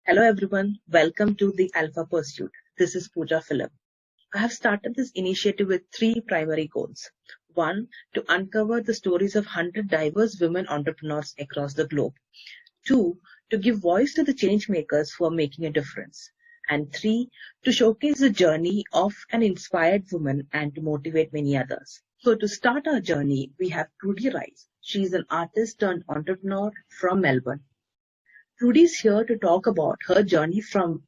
Hello everyone, welcome to the Alpha Pursuit. This is Pooja Philip. I have started this initiative with three primary goals. One, to uncover the stories of 100 diverse women entrepreneurs across the globe. Two, to give voice to the change makers who are making a difference. And three, to showcase the journey of an inspired woman and to motivate many others. So to start our journey, we have Trudy Rice. She is an artist turned entrepreneur from Melbourne. Trudy is here to talk about her journey from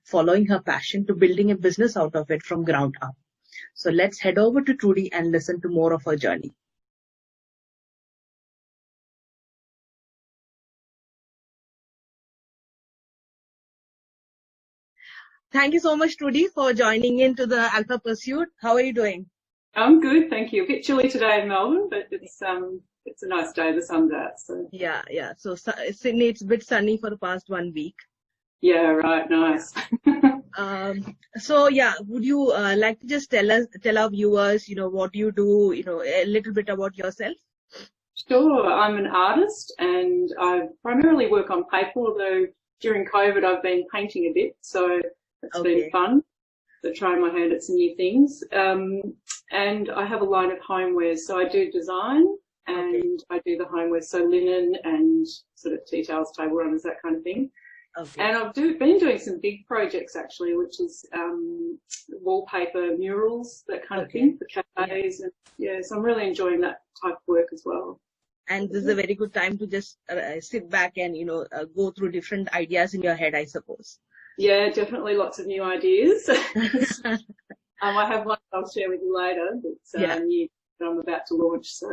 following her passion to building a business out of it from ground up. So let's head over to Trudy and listen to more of her journey. Thank you so much, Trudy, for joining into the Alpha Pursuit. How are you doing? I'm good, thank you. A bit chilly today in Melbourne, but it's a nice day. The sun's out. So Yeah. So Sydney, it's a bit sunny for the past 1 week. Yeah, right. Nice. Would you like to just tell our viewers, what you do, a little bit about yourself? Sure. I'm an artist and I primarily work on paper, although during COVID I've been painting a bit, so it's been fun. So trying my hand at some new things. And I have a line of homewares, so I do design and I do the homewares, so linen and sort of tea towels, table runners, that kind of thing. And I've been doing some big projects actually, which is wallpaper murals, that kind of thing for cafes. And so I'm really enjoying that type of work as well. And this is a very good time to just sit back and, go through different ideas in your head, I suppose. Yeah, definitely lots of new ideas. I have one I'll share with you later that's new that I'm about to launch. So,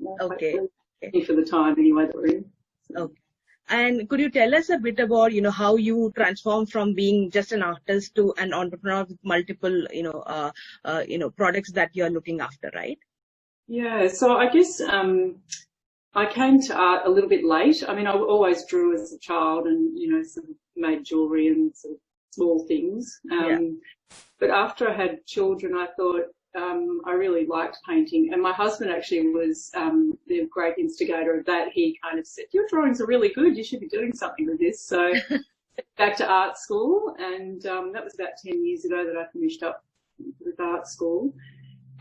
for the time anyway that we're in. So. And could you tell us a bit about, how you transform from being just an artist to an entrepreneur with multiple, products that you're looking after, right? Yeah, so I guess I came to art a little bit late. I mean, I always drew as a child and, sort of made jewellery and sort of small things. But after I had children, I thought I really liked painting. And my husband actually was the great instigator of that. He kind of said, your drawings are really good. You should be doing something with this. So back to art school. And that was about 10 years ago that I finished up with art school.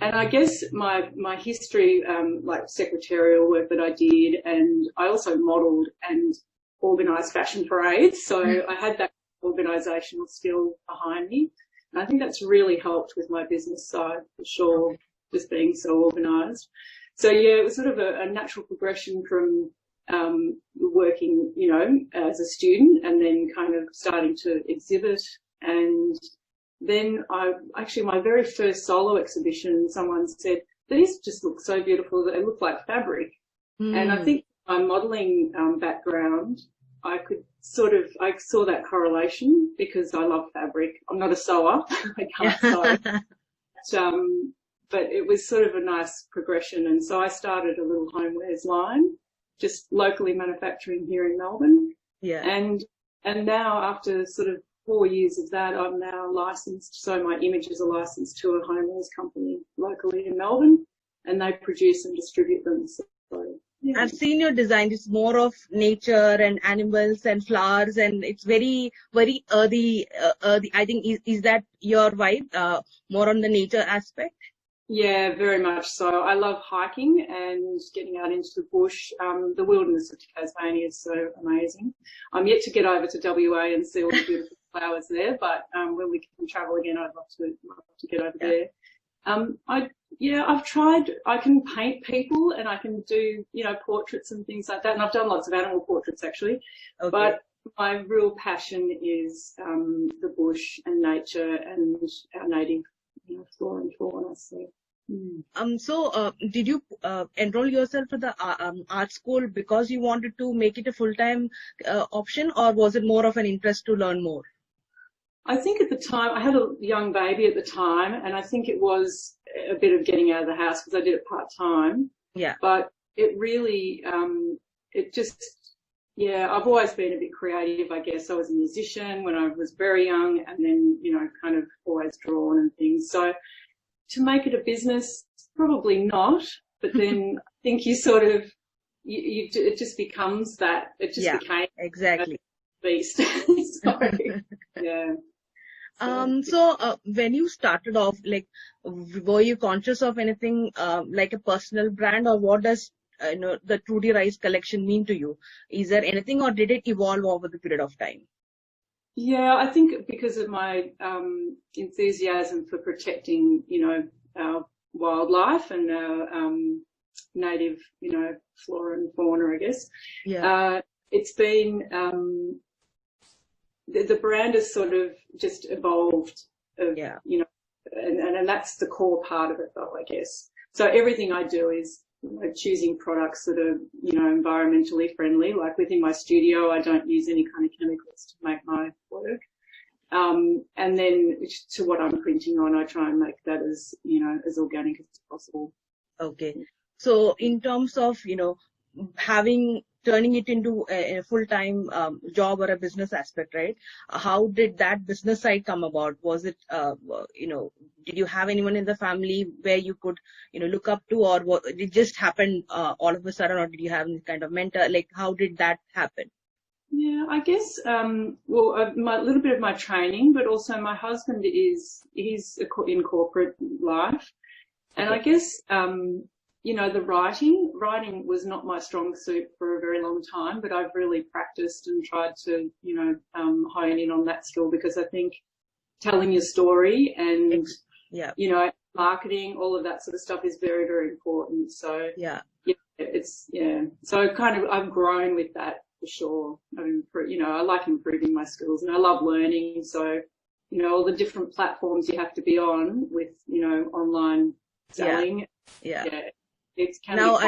And I guess my history, like secretarial work that I did, and I also modelled and organised fashion parades. So I had that organisational skill behind me. And I think that's really helped with my business side for sure, just being so organised. So yeah, it was sort of a natural progression from working, as a student and then kind of starting to exhibit. And then my very first solo exhibition, someone said, these just look so beautiful that they look like fabric. And I think my modelling background, I saw that correlation because I love fabric. I'm not a sewer. I can't sew. But it was sort of a nice progression. And so I started a little homewares line, just locally manufacturing here in Melbourne. Yeah. And now after sort of 4 years of that, I'm now licensed. So my images are licensed to a homewares company locally in Melbourne, and they produce and distribute them. So, yeah. I've seen your design. It's more of nature and animals and flowers, and it's very, very earthy. I think is that your vibe? More on the nature aspect. Yeah, very much so. I love hiking and getting out into the bush. The wilderness of Tasmania is so amazing. I'm yet to get over to WA and see all the beautiful flowers there, but when we can travel again, I'd love to get over there. I've tried. I can paint people and I can do, portraits and things like that. And I've done lots of animal portraits actually. But my real passion is the bush and nature and our native, flora and fauna. So. Did you enroll yourself for the art school because you wanted to make it a full-time option, or was it more of an interest to learn more? I think at the time, I had a young baby at the time, and I think it was a bit of getting out of the house because I did it part-time. Yeah. But it really, I've always been a bit creative, I guess. I was a musician when I was very young and then, kind of always drawn and things. So to make it a business, probably not, but then I think you sort of, it just becomes that. It just became. Exactly. beast. So, yeah. When you started off, like, were you conscious of anything like a personal brand, or what does the Trudy Rice collection mean to you? Is there anything, or did it evolve over the period of time? Yeah, I think because of my enthusiasm for protecting, our wildlife and our native, flora and fauna, I guess. Yeah. It's been the brand has sort of just evolved. Yeah. And that's the core part of it, though, I guess. So everything I do is choosing products that are, environmentally friendly. Like within my studio, I don't use any kind of chemicals to make my work. And then to what I'm printing on, I try and make that as, as organic as possible. Okay. So in terms of, turning it into a full-time job or a business aspect, right? How did that business side come about? Was it, did you have anyone in the family where you could, look up to, or did it just happen all of a sudden, or did you have any kind of mentor? Like, how did that happen? Yeah, I guess, a little bit of my training, but also my husband he's in corporate life. And Okay. I guess, the writing was not my strong suit for a very long time, but I've really practiced and tried to, hone in on that skill, because I think telling your story and, marketing, all of that sort of stuff is very, very important. So, so I've grown with that for sure. I like improving my skills, and I love learning. So, all the different platforms you have to be on with, online selling. Yeah. It can Now, be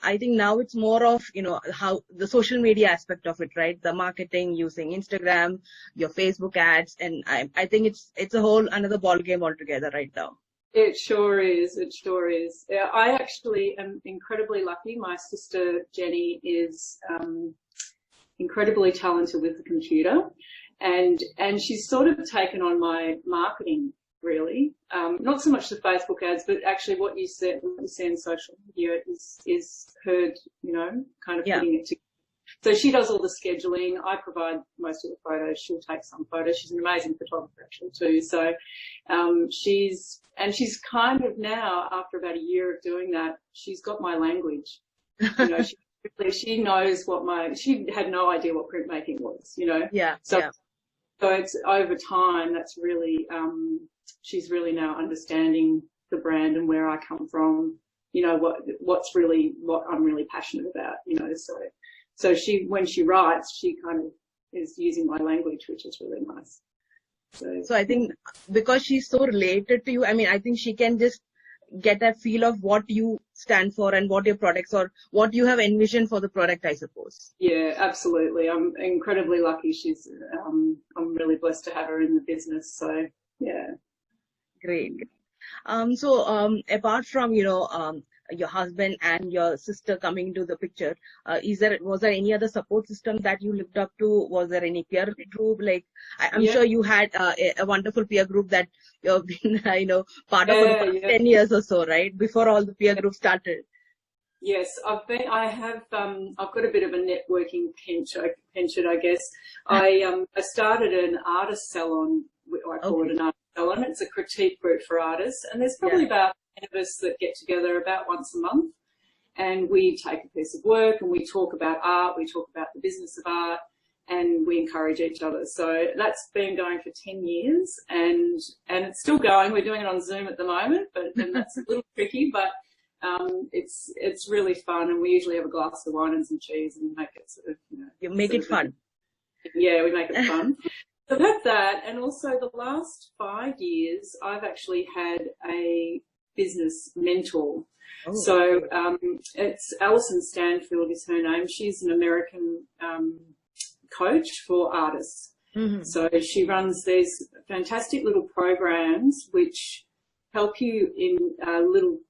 I think now it's more of, how the social media aspect of it, right? The marketing using Instagram, your Facebook ads, and I think it's a whole another ball game altogether right now. It sure is. It sure is. Yeah, I actually am incredibly lucky. My sister Jenny is incredibly talented with the computer, and she's sort of taken on my marketing, really. Not so much the Facebook ads, but actually what you see on social media is her, kind of putting it together. So she does all the scheduling. I provide most of the photos. She'll take some photos. She's an amazing photographer actually too. So she's kind of now, after about a year of doing that, she's got my language. She knows she had no idea what printmaking was, So it's over time, that's really, she's really now understanding the brand and where I come from, what I'm really passionate about, So when she writes, she kind of is using my language, which is really nice. So I think because she's so related to you, I think she can just get a feel of what you stand for and what your products or what you have envisioned for the product, I suppose. Yeah, absolutely. I'm incredibly lucky. I'm really blessed to have her in the business. So yeah. Great. Apart from, your husband and your sister coming into the picture, was there any other support system that you looked up to? Was there any peer group? Like, I'm sure you had a wonderful peer group that you've been, part of for the past 10 years or so, right? Before all the peer groups started. Yes, I've got a bit of a networking penchant, I guess. I started an artist salon. I call it an artist salon. It's a critique group for artists, and there's probably about 10 of us that get together about once a month, and we take a piece of work and we talk about art, we talk about the business of art, and we encourage each other. So that's been going for 10 years, and it's still going. We're doing it on Zoom at the moment, and that's a little tricky, but it's really fun, and we usually have a glass of wine and some cheese and make it sort of, you make it fun. Yeah, we make it fun. So that's that. And also the last 5 years, I've actually had a business mentor. Oh. So it's Alison Stanfield is her name. She's an American coach for artists. Mm-hmm. So she runs these fantastic little programs which help you in little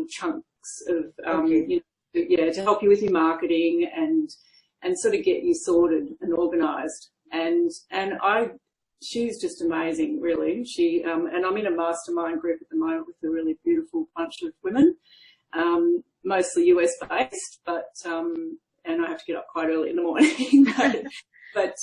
chunks of, to help you with your marketing and sort of get you sorted and organised. And she's just amazing, really. And I'm in a mastermind group at the moment with a really beautiful bunch of women, mostly US based, but, and I have to get up quite early in the morning. but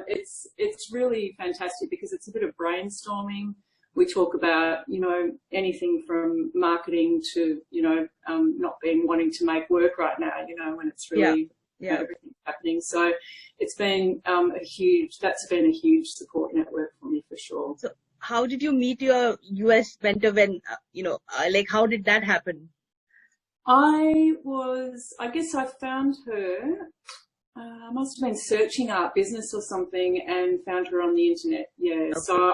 it's really fantastic because it's a bit of brainstorming. We talk about, you know, anything from marketing to, you know, not wanting to make work right now, you know, when it's really everything happening. So it's been that's been a huge support network for me for sure. So how did you meet your US mentor when, like how did that happen? I guess I found her, I must have been searching art business or something and found her on the internet. Yeah. Okay. So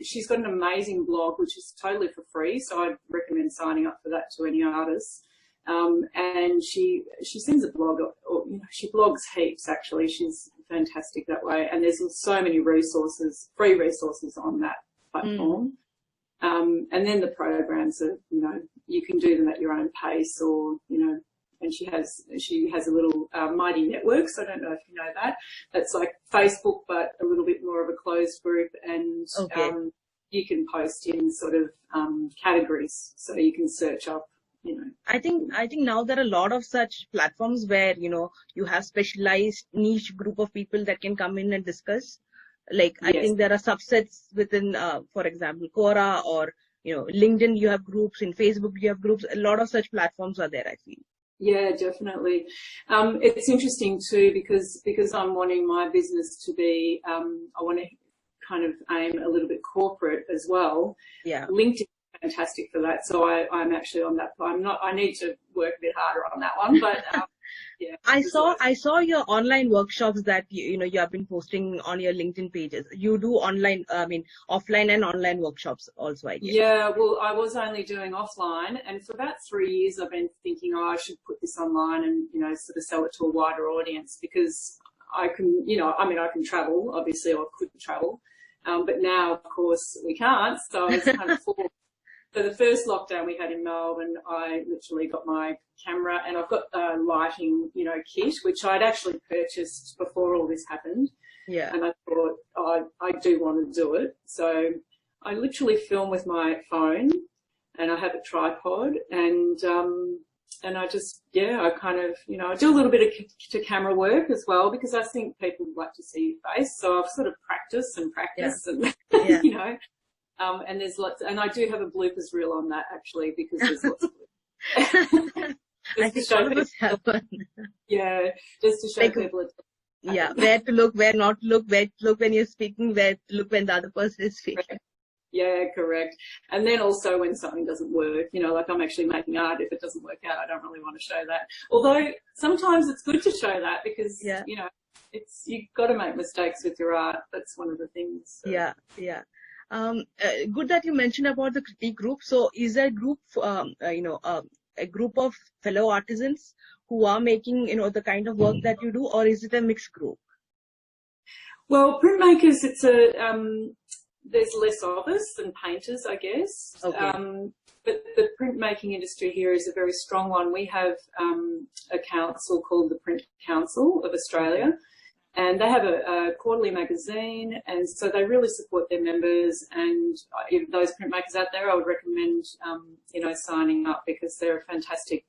she's got an amazing blog, which is totally for free. So I'd recommend signing up for that to any artists. And she sends a blog, or, you know, she blogs heaps actually. She's fantastic that way. And there's so many resources, free resources on that platform. And then the programs are, you know, you can do them at your own pace, or, you know, and she has a little Mighty Networks. I don't know if you know that. That's like Facebook, but a little bit more of a closed group, and you can post in sort of categories, so you can search up. You know, I think now there are a lot of such platforms where, you know, you have specialized niche group of people that can come in and discuss. Like, I think there are subsets within, for example, Koala, or, you know, LinkedIn, you have groups. In Facebook, you have groups. A lot of such platforms are there, I feel. Yeah, definitely. It's interesting too, because I'm wanting my business to be, I want to kind of aim a little bit corporate as well. Yeah. LinkedIn is fantastic for that. So I'm actually on that. I need to work a bit harder on that one, but yeah. I saw your online workshops that you have been posting on your LinkedIn pages. You do offline and online workshops also, I guess. Yeah, well, I was only doing offline, and for about 3 years I've been thinking, I should put this online and, you know, sort of sell it to a wider audience, because I can, you know, I can travel, obviously, or could travel, but now of course we can't. So I was kind of forced. So the first lockdown we had in Melbourne, I literally got my camera, and I've got a lighting, you know, kit, which I'd actually purchased before all this happened. Yeah. And I thought, I do want to do it. So I literally film with my phone, and I have a tripod, and I just, I kind of, you know, I do a little bit of to camera work as well, because I think people would like to see your face. So I've sort of practiced and and, you know. And there's lots, and I do have a bloopers reel on that actually, because there's lots of bloopers. I think all of us have one. Yeah, just to show people. Yeah, where to look, where not to look, where to look when you're speaking, where to look when the other person is speaking. Yeah, correct. And then also when something doesn't work, you know, like I'm actually making art, if it doesn't work out, I don't really want to show that. Although sometimes it's good to show that, because, you know, you've got to make mistakes with your art. That's one of the things. So. Yeah. Good that you mentioned about the critique group. So is there a group, a group of fellow artisans who are making, you know, the kind of work that you do, or is it a mixed group? Well, printmakers, there's less of us than painters, I guess. Okay. But the printmaking industry here is a very strong one. We have a council called the Print Council of Australia. And they have a quarterly magazine, and so they really support their members. And if those printmakers out there, I would recommend, signing up, because they're a fantastic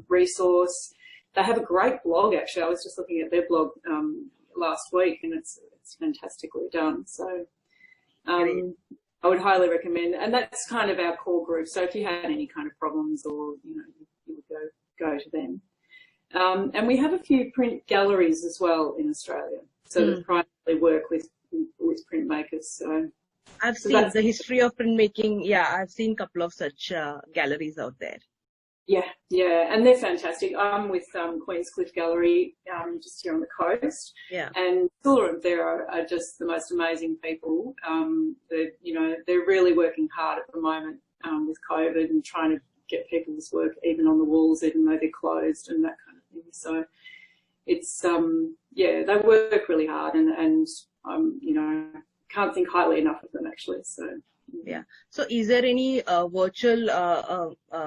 resource. They have a great blog, actually. I was just looking at their blog last week, and it's fantastically done. So I would highly recommend, and that's kind of our core group. So if you had any kind of problems, or, you know, you would go to them. And we have a few print galleries as well in Australia, so that primarily work with printmakers. So I've seen the history of printmaking. Yeah, I've seen a couple of such galleries out there. Yeah, and they're fantastic. I'm with Queenscliff Gallery, just here on the coast. Yeah. And Sula and Vera are just the most amazing people. They're really working hard at the moment with COVID, and trying to get people's work even on the walls, even though they're closed, and that kind of thing. So it's they work really hard, and can't think highly enough of them, actually. So yeah. So is there any virtual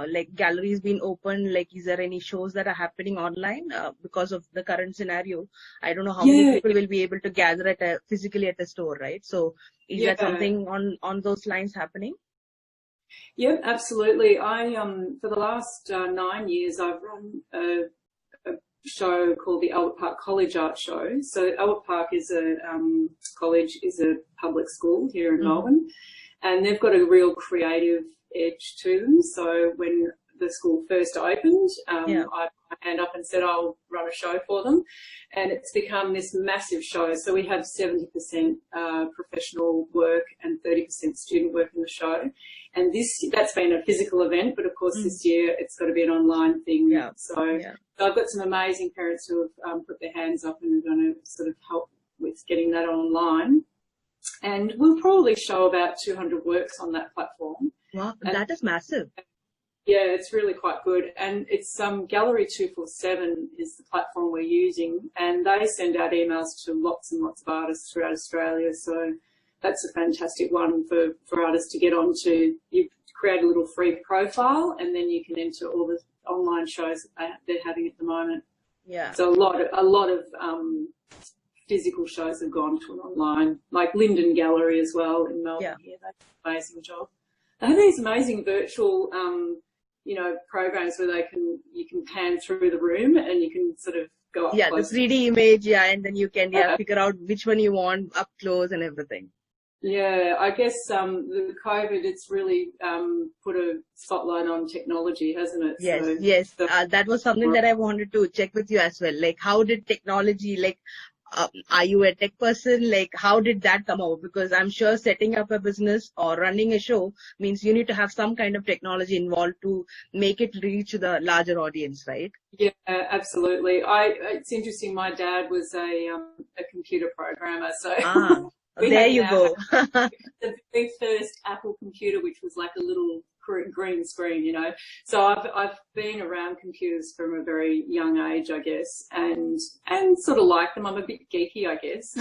like galleries being opened? Like, is there any shows that are happening online because of the current scenario? I don't know how many people will be able to gather physically at a store, right? So is that something on those lines happening? Yeah, absolutely. I for the last 9 years, I've run a show called the Albert Park College Art Show. So Albert Park is a college, is a public school here in Melbourne, and they've got a real creative edge to them. So when the school first opened, I put my hand up and said I'll run a show for them, and it's become this massive show. So we have 70% professional work and 30% student work in the show, and that's been a physical event, but of course this year it's got to be an online thing. So I've got some amazing parents who have put their hands up and are going to sort of help with getting that online, and we'll probably show about 200 works on that platform. Wow, that is massive. Yeah, it's really quite good. And it's Gallery 247 is the platform we're using, and they send out emails to lots and lots of artists throughout Australia. So that's a fantastic one for artists to get onto. You create a little free profile, and then you can enter all the online shows that they're having at the moment. Yeah. So a lot of physical shows have gone to an online, like Linden Gallery as well in Melbourne. Yeah, they do an amazing job. They have these amazing virtual programs where you can pan through the room and you can sort of go up close. The 3D image, and then you can figure out which one you want up close and everything. Yeah, I guess the COVID, it's really put a spotlight on technology, hasn't it? Yes. That was something that I wanted to check with you as well. Like, how did technology, are you a tech person? Like, how did that come out? Because I'm sure setting up a business or running a show means you need to have some kind of technology involved to make it reach the larger audience, right? Yeah, absolutely. It's interesting. My dad was a computer programmer, so there you go. The very first Apple computer, which was like a little green screen, So I've been around computers from a very young age, I guess, and sort of like them. I'm a bit geeky, I guess.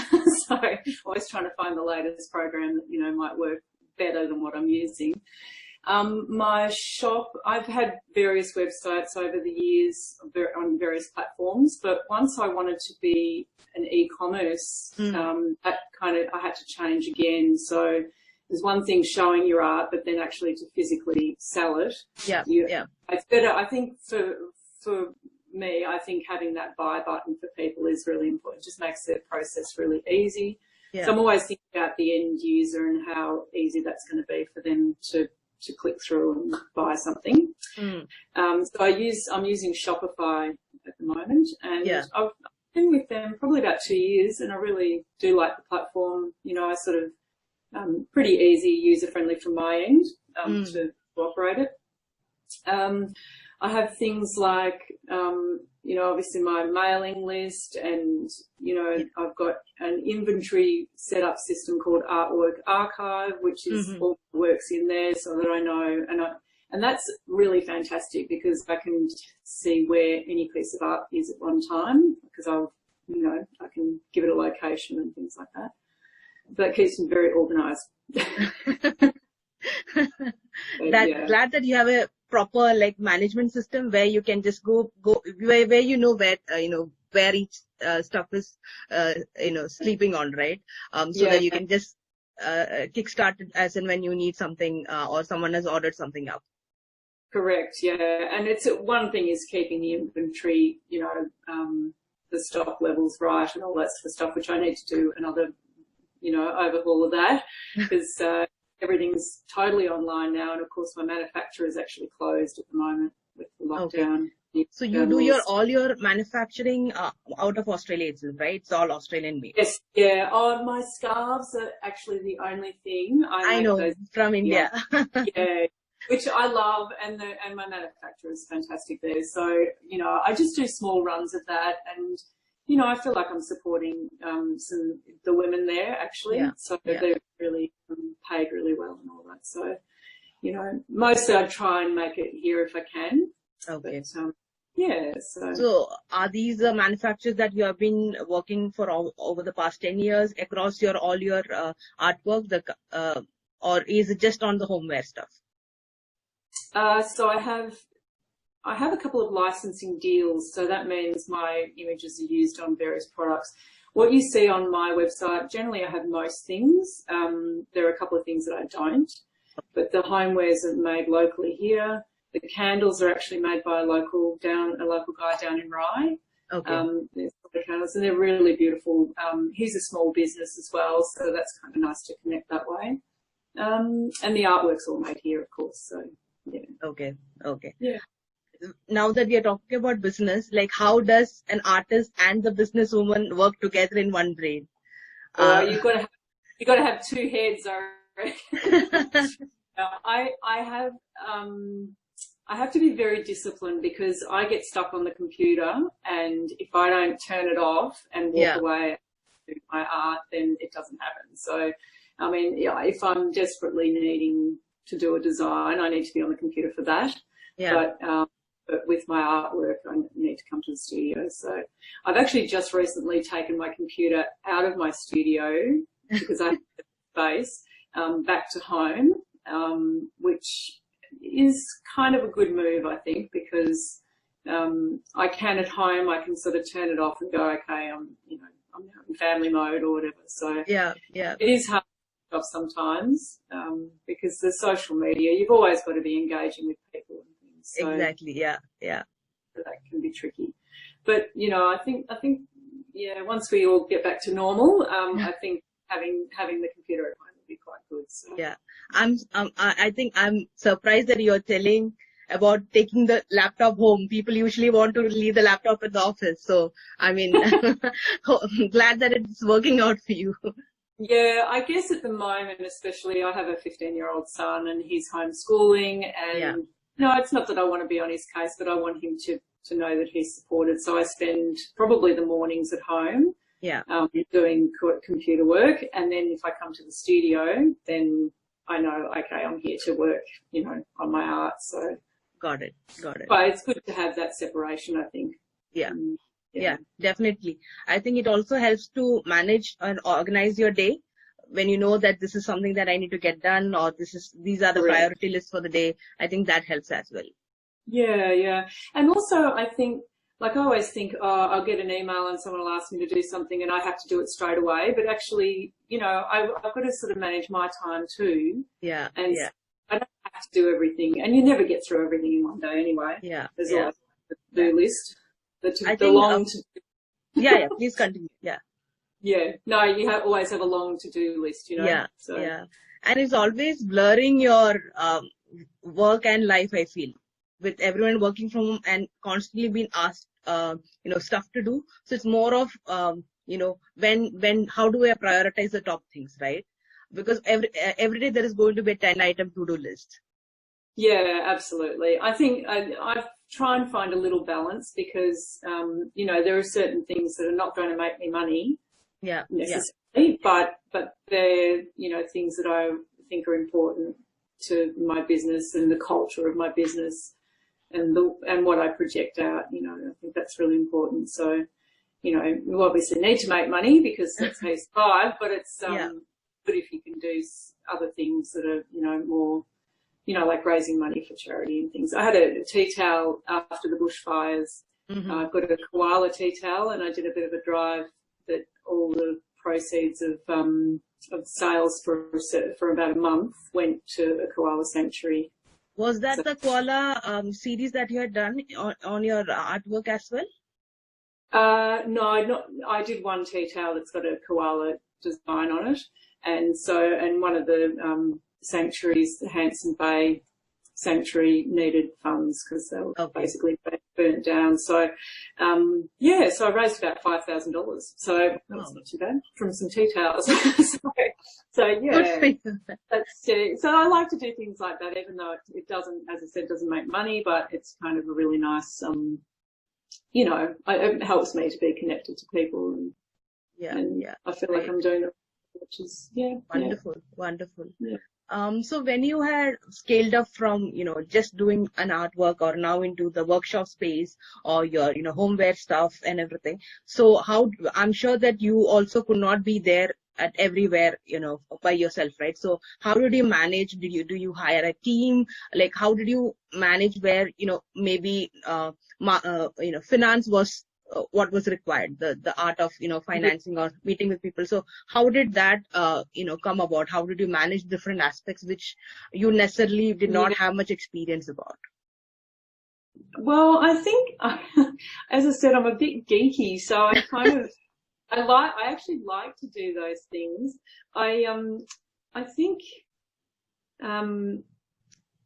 So always trying to find the latest program that, might work better than what I'm using. My shop, I've had various websites over the years on various platforms, but once I wanted to be an e-commerce, that I had to change again. So there's one thing showing your art, but then actually to physically sell it. It's better. I think for me, I think having that buy button for people is really important. It just makes the process really easy. So I'm always thinking about the end user and how easy that's going to be for them to click through and buy something. So I'm using Shopify at the moment, and I've been with them probably about 2 years, and I really do like the platform. I sort of pretty easy, user-friendly from my end to operate it. I have things like, obviously my mailing list, and, I've got an inventory setup system called Artwork Archive, which is all the works in there so that I know, and that's really fantastic because I can see where any piece of art is at one time, because I can give it a location and things like that. That keeps me very organised. Glad that you have a proper management system where you can just go where where each stuff is sleeping on, right? So that you can just kickstart it as and when you need something or someone has ordered something up. Correct. Yeah, and it's one thing is keeping the inventory, the stock levels right and all that sort of stuff, which I need to do another overhaul of that because everything's totally online now, and of course my manufacturer is actually closed at the moment with the lockdown. Okay. So you do all your manufacturing out of Australia itself, right? It's all Australian made. Yes, yeah. Oh, my scarves are actually the only thing I know those, from India. Yeah, which I love, and my manufacturer is fantastic there. So I just do small runs of that, and I feel like I'm supporting the women there actually. So they're really paid really well and all that. So, mostly I try and make it here if I can. Okay. But, so are these manufacturers that you have been working for over the past 10 years across all your artwork, or is it just on the homeware stuff? So I have a couple of licensing deals, so that means my images are used on various products. What you see on my website, generally I have most things. There are a couple of things that I don't, but the homewares are made locally here. The candles are actually made by a local guy down in Rye. Okay. There's counters, and they're really beautiful. He's a small business as well, so that's kind of nice to connect that way. And the artwork's all made here, of course. So yeah. Okay. Okay. Yeah. Now that we are talking about business, like how does an artist and the businesswoman work together in one brain? You've got to have two heads, I reckon. I have to be very disciplined because I get stuck on the computer, and if I don't turn it off and walk away and do my art, then it doesn't happen. So, I mean, if I'm desperately needing to do a design, I need to be on the computer for that. Yeah. But with my artwork, I need to come to the studio. So I've actually just recently taken my computer out of my studio because I have space, back to home, which is kind of a good move, I think, because I can at home, I can sort of turn it off and go, okay, I'm in family mode or whatever. So yeah. It is hard to off sometimes, because the social media, you've always got to be engaging with people and things. So exactly. Yeah. that can be tricky. But I think once we all get back to normal, I think having the computer at home would be quite good. So. Yeah. I think I'm surprised that you're telling about taking the laptop home. People usually want to leave the laptop at the office. So, I mean, I'm glad that it's working out for you. Yeah, I guess at the moment, especially, I have a 15-year-old son and he's homeschooling, and it's not that I want to be on his case, but I want him to know that he's supported. So I spend probably the mornings at home. Yeah. Doing computer work, and then if I come to the studio, then I know, okay, I'm here to work, on my art. So got it. But it's good to have that separation, I think. Yeah, definitely. I think it also helps to manage and organize your day when you know that this is something that I need to get done, or these are the priority lists for the day. I think that helps as well. Yeah. And also, I think, like, I always think, I'll get an email and someone will ask me to do something and I have to do it straight away. But actually, I've got to sort of manage my time too. Yeah. And I don't have to do everything. And you never get through everything in one day anyway. Yeah. There's always a to-do list. Yeah, please continue. Yeah. Yeah. No, you always have a long to-do list, Yeah. So. Yeah. And it's always blurring your work and life, I feel. With everyone working from home and constantly being asked, stuff to do. So it's more of, how do I prioritize the top things, right? Because every day there is going to be a 10-item to-do list. Yeah, absolutely. I think I try and find a little balance because, there are certain things that are not going to make me money. Yeah. Necessarily, but they're, things that I think are important to my business and the culture of my business. And what I project out, I think that's really important. So, you obviously need to make money because that's how you survive, but it's, but if you can do other things that are, more, like raising money for charity and things. I had a tea towel after the bushfires. Mm-hmm. I've got a koala tea towel, and I did a bit of a drive that all the proceeds of sales for about a month went to a koala sanctuary. Was that the Koala series that you had done on your artwork as well? No, I did one tea towel that's got a koala design on it, and one of the sanctuaries, the Hanson Bay Sanctuary, needed funds because they were basically burnt down. So, so I raised about $5,000. So that was not too bad from some tea towels. So I like to do things like that, even though it doesn't, as I said, doesn't make money, but it's kind of a really nice, it helps me to be connected to people, and I feel like I'm doing it, which is wonderful. Yeah. So when you had scaled up from, just doing an artwork or now into the workshop space or your, homeware stuff and everything. So I'm sure that you also could not be there at everywhere, by yourself, right? So how did you manage? Do you hire a team? Like, how did you manage where, maybe, finance was what was required, the art of, financing or meeting with people. So how did that, come about? How did you manage different aspects which you necessarily did not have much experience about? Well, I think, as I said, I'm a bit geeky, so I kind of, I actually like to do those things. I think, I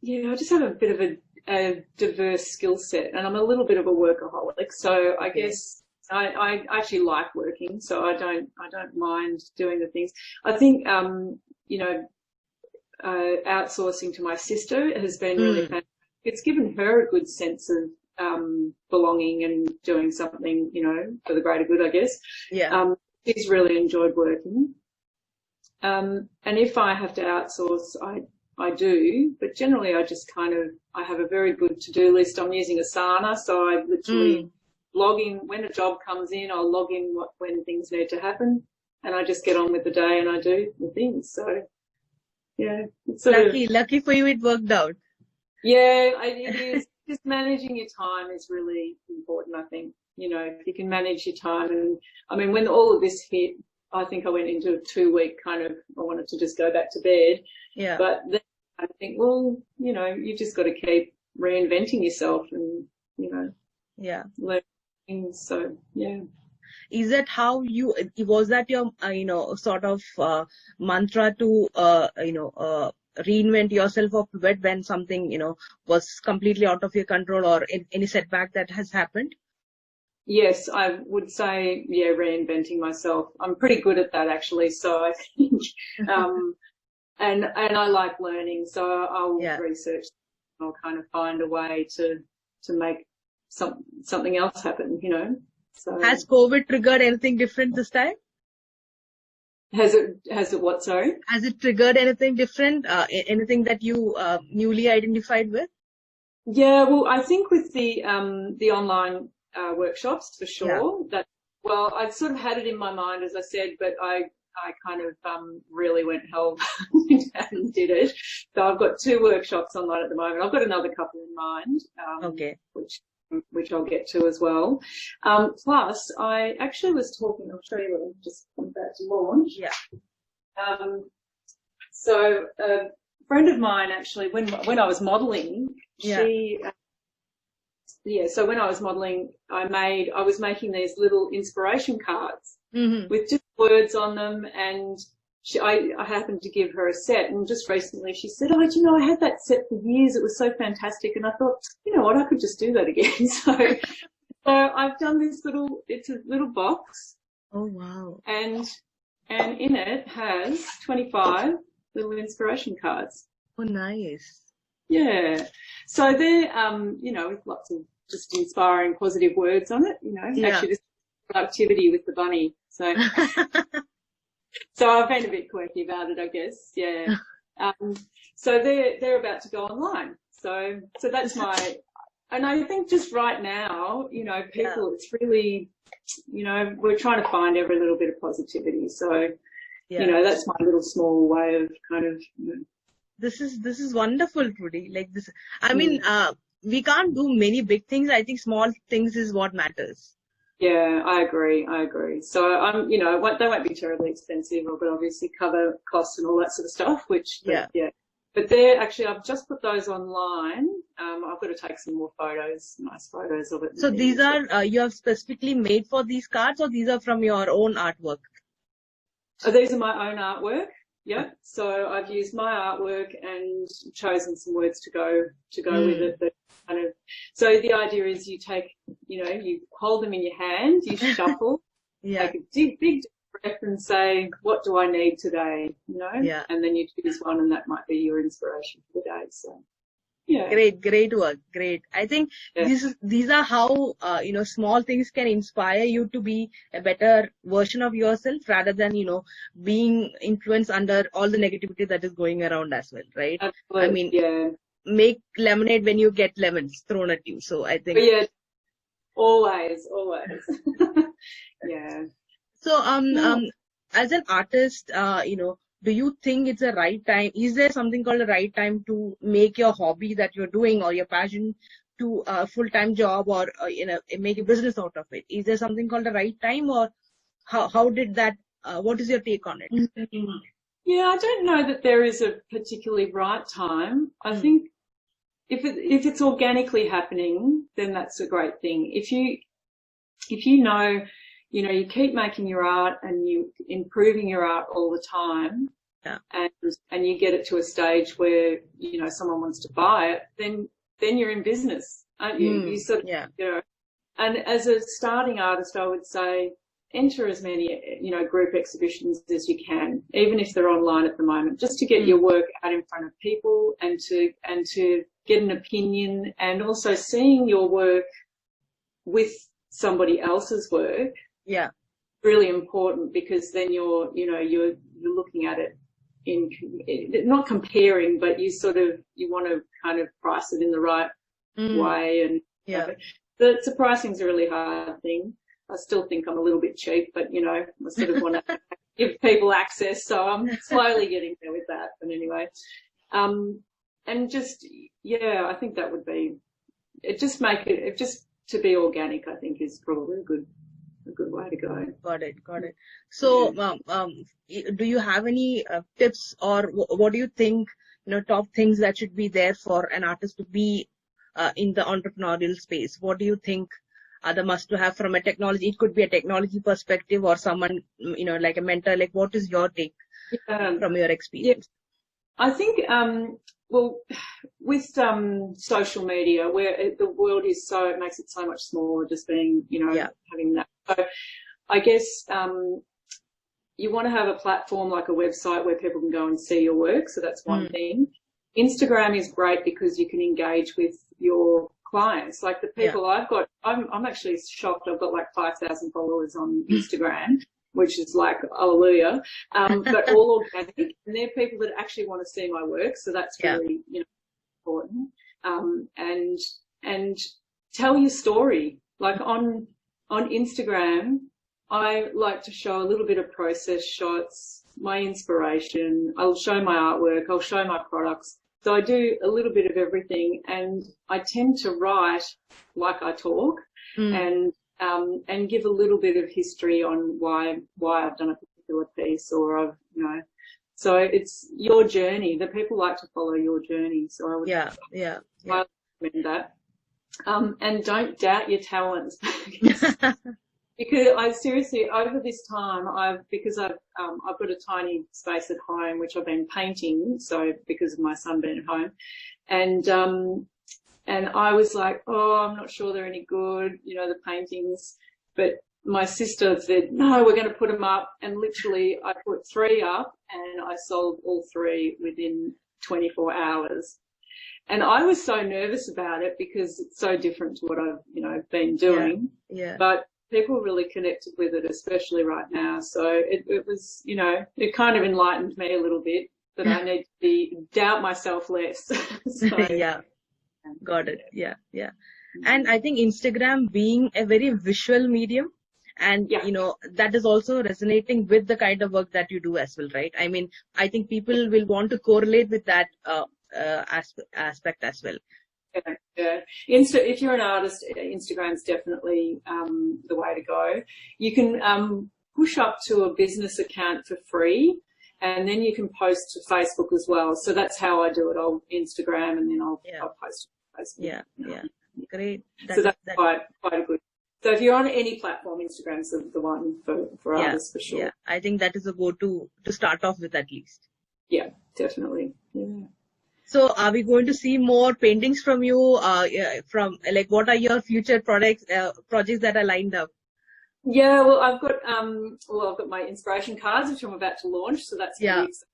just have a bit of a diverse skill set, and I'm a little bit of a workaholic. So I guess I actually like working, so I don't mind doing the things. I think, outsourcing to my sister has been really fantastic. It's given her a good sense of belonging and doing something, for the greater good, I guess. Yeah. She's really enjoyed working. And if I have to outsource, I do, but generally I have a very good to-do list. I'm using Asana, so I literally log in when a job comes in. I'll log in when things need to happen, and I just get on with the day and I do the things. So, yeah. It's lucky for you, it worked out. Yeah, it is. Just managing your time is really important, I think. If you can manage your time. And I mean, when all of this hit, I think I went into a 2-week I wanted to just go back to bed. Yeah. But then I think, well, you just got to keep reinventing yourself and, yeah. learn things. So, yeah. Is that how was that your, sort of mantra to, reinvent yourself or pivot when something, was completely out of your control or any setback that has happened? Yes, I would say, reinventing myself. I'm pretty good at that, actually. So I think, and I like learning. So I'll research. I'll kind of find a way to make something else happen, So has COVID triggered anything different this time? Has it what, sorry? Has it triggered anything different? Anything that you newly identified with? Yeah, well, I think with the online workshops for sure. Yeah. I sort of had it in my mind, as I said, but I kind of really went hell and did it. So I've got 2 workshops online at the moment. I've got another couple in mind, which I'll get to as well. Plus, I actually was talking. I'll show you what I'm just about to launch. Yeah. So a friend of mine actually, when I was modelling, so when I was modelling, I was making these little inspiration cards with just words on them, and I happened to give her a set, and just recently she said, I had that set for years. It was so fantastic. And I thought, you know what, I could just do that again. So I've done this it's a little box. Oh, wow. And in it has 25 little inspiration cards. Oh, nice. Yeah. So they're, with lots of just inspiring positive words on it, actually this productivity with the bunny. So, so I've been a bit quirky about it, I guess. Yeah. So they're about to go online. So that's and I think just right now, people, it's really, we're trying to find every little bit of positivity. So, that's my little small way of kind of, This is wonderful, Trudy. Like this, I mean, we can't do many big things. I think small things is what matters. Yeah, I agree. So they won't be terribly expensive, but obviously cover costs and all that sort of stuff, But they're actually, I've just put those online. I've got to take some more nice photos of it. So these are, you have specifically made for these cards, or these are from your own artwork? Oh, these are my own artwork. Yeah. So I've used my artwork and chosen some words to go with it. That kind of. So the idea is you take, you hold them in your hand, you shuffle, take a big breath and say, what do I need today? And then you choose one, and that might be your inspiration for the day. So. Yeah. Great work. Great. I think these are how, small things can inspire you to be a better version of yourself rather than, being influenced under all the negativity that is going around as well, right? Absolutely. I mean, make lemonade when you get lemons thrown at you. So I think. Yeah. Always. Yeah. So, as an artist, do you think it's a right time? Is there something called a right time to make your hobby that you're doing or your passion to a full-time job, or make a business out of it? Is there something called a right time, or how did that? What is your take on it? Yeah, I don't know that there is a particularly right time. I think if it's organically happening, then that's a great thing. If you know, you keep making your art and you improving your art all the time, and you get it to a stage where, someone wants to buy it, then you're in business, aren't you? You sort of, and as a starting artist, I would say enter as many, group exhibitions as you can, even if they're online at the moment, just to get your work out in front of people and to get an opinion, and also seeing your work with somebody else's work. Yeah. Really important, because then you're looking at it in, not comparing, but you want to kind of price it in the right way. And the pricing's a really hard thing. I still think I'm a little bit cheap, but I sort of want to give people access, so I'm slowly getting there with that. But anyway, and just I think that would be it. Just make it just to be organic, I think, is probably a good way to go. Got it. So, do you have any tips, or what do you think, top things that should be there for an artist to be in the entrepreneurial space? What do you think are the must to have from a technology? It could be a technology perspective, or someone, like a mentor. Like, what is your take from your experience? I think, well, with social media, where the world is it makes it so much smaller, just being, having that. So I guess you want to have a platform like a website where people can go and see your work. So that's one thing. Instagram is great because you can engage with your clients. Like the people I've got, I'm actually shocked. I've got like 5,000 followers on Instagram, which is like, hallelujah. But all organic, and they're people that actually want to see my work. So that's really, important. And tell your story. Like on Instagram, I like to show a little bit of process shots, my inspiration. I'll show my artwork. I'll show my products. So I do a little bit of everything, and I tend to write like I talk, and give a little bit of history on why I've done a particular piece, or I've, so it's your journey. The people like to follow your journey. So I would I recommend that. And don't doubt your talents. Because I seriously, over this time, I've got a tiny space at home, which I've been painting. So because of my son being at home, and I was like, I'm not sure they're any good, the paintings. But my sister said, no, we're going to put them up. And literally I put 3 up, and I sold all 3 within 24 hours. And I was so nervous about it because it's so different to what I've, been doing. Yeah. But people really connected with it, especially right now. So it was, it kind of enlightened me a little bit that I need to doubt myself less. So, Got it. Yeah. And I think Instagram being a very visual medium, and, that is also resonating with the kind of work that you do as well, right? I mean, I think people will want to correlate with that aspect as well. Yeah. If you're an artist, Instagram's definitely the way to go. You can push up to a business account for free, and then you can post to Facebook as well. So that's how I do it. I'll Instagram, and then I'll post to Facebook. Yeah. Great. That's quite a good. So if you're on any platform, Instagram's the one for artists for sure. Yeah, I think that is a go-to to start off with, at least. Yeah, definitely. Yeah. So are we going to see more paintings from you, what are your future projects that are lined up? Yeah, well, I've got my inspiration cards, which I'm about to launch. So that's really exciting.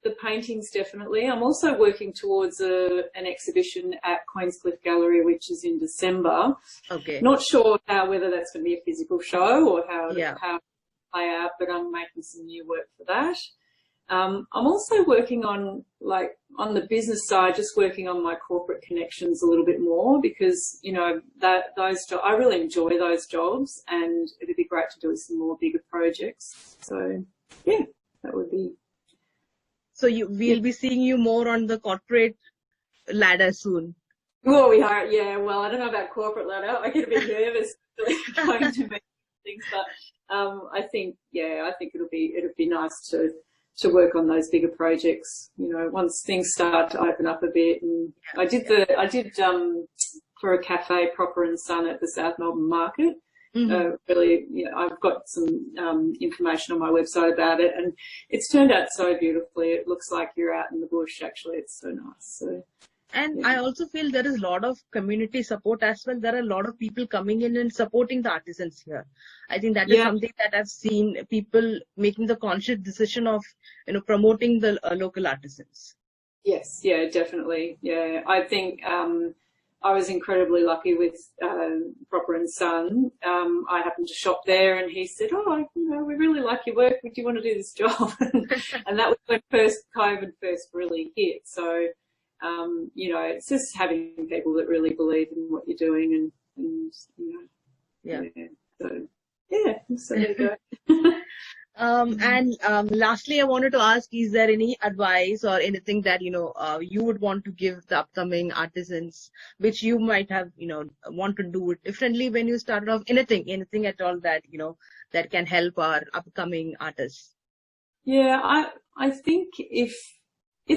The paintings, definitely. I'm also working towards an exhibition at Queenscliff Gallery, which is in December. Okay. Not sure whether that's going to be a physical show or how it play out, but I'm making some new work for that. I'm also working on the business side, just working on my corporate connections a little bit more, because, I really enjoy those jobs, and it'd be great to do some more bigger projects. So, that would be. So we'll be seeing you more on the corporate ladder soon. Well, we are, well, I don't know about corporate ladder. I get a bit nervous going to make things, but, I think it'll be nice to to work on those bigger projects, once things start to open up a bit. And I did for a cafe, Proper and Son, at the South Melbourne Market. Really, I've got some information on my website about it, and it's turned out so beautifully. It looks like you're out in the bush. Actually, it's so nice. So. And I also feel there is a lot of community support as well. There are a lot of people coming in and supporting the artisans here. I think that is something that I've seen people making the conscious decision of, promoting the local artisans. Yes, yeah, definitely. Yeah, I think I was incredibly lucky with Proper and Son. I happened to shop there, and he said, we really like your work. Would you want to do this job? And that was when COVID first really hit. So, it's just having people that really believe in what you're doing and so there you go. And lastly, I wanted to ask, is there any advice or anything that, you would want to give the upcoming artisans, which you might have, want to do it differently when you started off? Anything at all that, that can help our upcoming artists? Yeah, I think if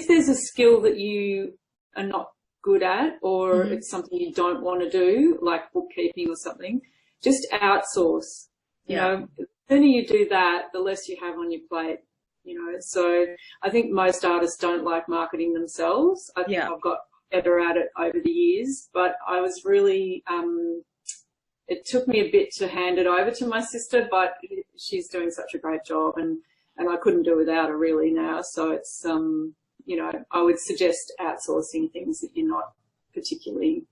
there's a skill that you are not good at, or it's something you don't want to do, like bookkeeping or something, just outsource. The sooner you do that, the less you have on your plate. So I think most artists don't like marketing themselves. I think I've got better at it over the years, but I was really, it took me a bit to hand it over to my sister, but she's doing such a great job, and I couldn't do without her really now. So it's, I would suggest outsourcing things that you're not particularly,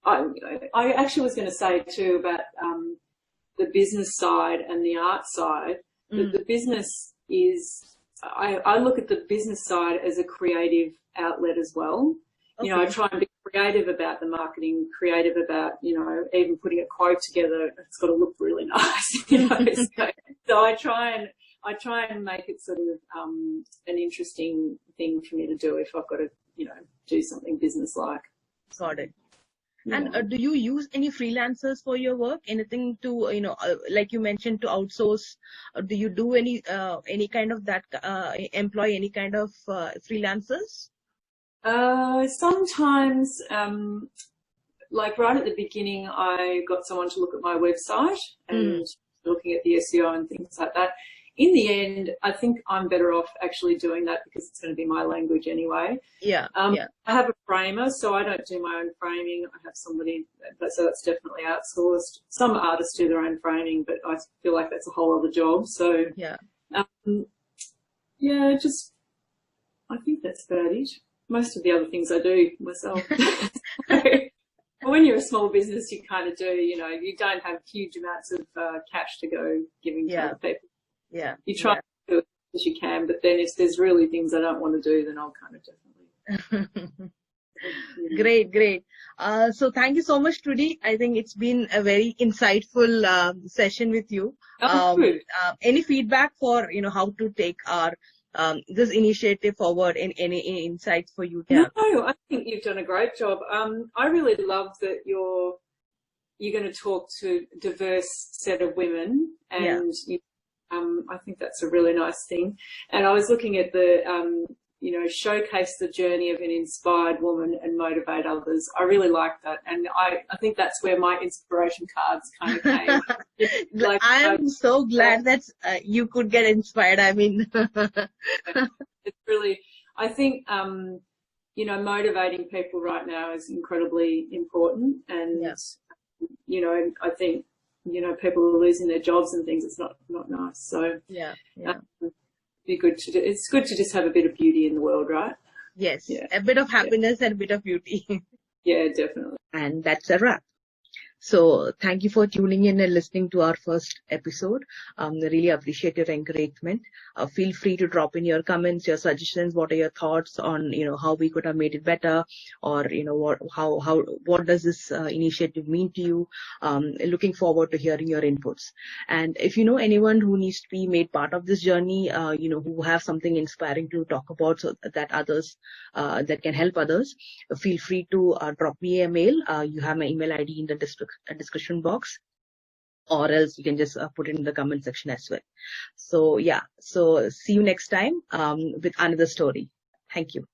I actually was going to say too about the business side and the art side. The business is, I look at the business side as a creative outlet as well. Okay. I try and be creative about the marketing, creative about, even putting a quote together. It's got to look really nice, So I try and make it sort of an interesting thing for me to do if I've got to, do something business-like. Got it. And do you use any freelancers for your work? Anything to, like you mentioned, to outsource? Do you do any kind of that, employ any kind of freelancers? Sometimes, like right at the beginning, I got someone to look at my website and looking at the SEO and things like that. In the end, I think I'm better off actually doing that because it's going to be my language anyway. I have a framer, so I don't do my own framing. I have somebody, so that's definitely outsourced. Some artists do their own framing, but I feel like that's a whole other job. So, just, I think that's about it. Most of the other things I do myself. But when you're a small business, you kind of do, you don't have huge amounts of cash to go giving to other people. You try to do it as you can, but then if there's really things I don't want to do, then I'll kind of definitely. Great. So thank you so much, Trudy. I think it's been a very insightful session with you. Good. Any feedback for, how to take our this initiative forward, and any insights for you? No, I think you've done a great job. I really love that you're going to talk to a diverse set of women, and I think that's a really nice thing. And I was looking at the, showcase the journey of an inspired woman and motivate others. I really like that. And I think that's where my inspiration cards kind of came. I'm so glad that you could get inspired. I mean, it's really, I think, motivating people right now is incredibly important. And, I think, people are losing their jobs and things. It's not nice. So it's good to just have a bit of beauty in the world, right? Yes, a bit of happiness and a bit of beauty. Yeah, definitely. And that's a wrap. So thank you for tuning in and listening to our first episode. I really appreciate your encouragement. Feel free to drop in your comments, your suggestions. What are your thoughts on, how we could have made it better, or, what does this initiative mean to you? Looking forward to hearing your inputs. And if you know anyone who needs to be made part of this journey, who have something inspiring to talk about, so that others, that can help others, feel free to drop me a mail. You have my email ID in the description box. or else you can just put it in the comment section as well. So yeah, so see you next time with another story. Thank you.